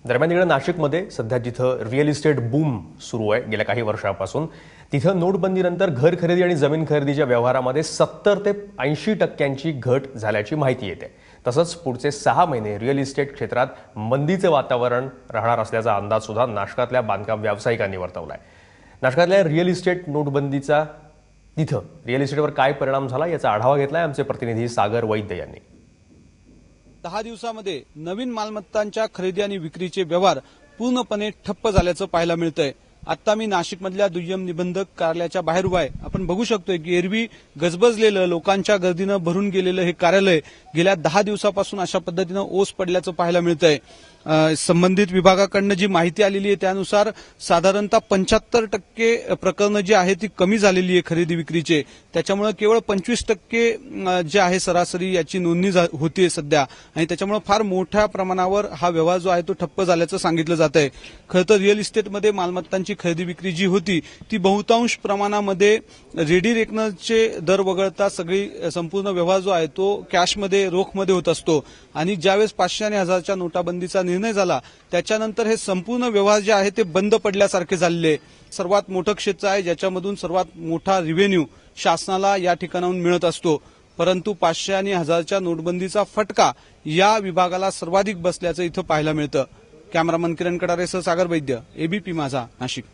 दरम्यान इकडे नाशिकमध्ये सध्या जिथं रिअल इस्टेट बूम सुरू आहे गेल्या काही वर्षांपासून, तिथं नोटबंदीनंतर घर खरेदी आणि जमीन खरेदीच्या व्यवहारामध्ये 70 ते 80% घट झाल्याची माहिती येते। तसंच पुढचे 6 महिने रिअल इस्टेट क्षेत्रात मंदीचं वातावरण राहणार असल्याचा अंदाज सुद्धा नाशकातल्या बांधकाम व्यावसायिकांनी वर्तवलाय। नाशकातल्या रिअल इस्टेट नोटबंदीचा तिथं रिअल इस्टेटवर काय परिणाम झाला याचा आढावा घेतलाय आमचे प्रतिनिधी सागर वैद्य यांनी। 10 दिवसांमध्ये नवीन मालमत्तांच्या खरेदी आणि विक्रीचे व्यवहार पूर्णपणे ठप्प झाल्याचं पाहायला मिळतंय। आता मी नाशिकमधल्या दुय्यम निबंधक कार्यालयाच्या बाहेर उभा आहे। आपण बघू शकतोय की एरवी गजबजलेलं लोकांच्या गर्दीनं भरून गेलेलं हे कार्यालय गेल्या 10 दिवसापासून अशा पद्धतीनं ओस पडल्याचं पाहायला मिळतंय। संबंधित विभागाकडून जी माहिती आलेली आहे त्यानुसार साधारणतः 75% प्रकरणं जी आहेत ती कमी झालेली आहे खरेदी विक्रीचे। त्याच्यामुळे केवळ 25% जे आहे सरासरी याची नोंदणी होतीये सध्या, आणि त्याच्यामुळे फार मोठ्या प्रमाणावर हा व्यवहार जो आहे तो ठप्प झाल्याचं सांगितलं जात आहे। खरं तर रिअल इस्टेटमध्ये मालमत्तांची खरेदी विक्री जी होती ती बहुतांश प्रमाणामध्ये रेडी रेकनरचे दर वगळता सगळी संपूर्ण व्यवहार जो आहे तो कॅशमध्ये रोखमध्ये होत असतो, आणि ज्यावेळेस 500 आणि 1000च्या नोटाबंदीचा निर्णय झाला त्याच्यानंतर हे संपूर्ण व्यवहार जे आहे ते बंद पडल्यासारखे झालेले। सर्वात मोठं क्षेत्र आहे ज्याच्यामधून सर्वात मोठा रेव्हेन्यू शासनाला या ठिकाणाहून मिळत असतो, परंतु 500 आणि 1000च्या नोटबंदीचा फटका या विभागाला सर्वाधिक बसल्याचं इथं पाहायला मिळतं। कॅमेरामन किरण कडारेसह सागर वैद्य, एबीपी माझा, नाशिक।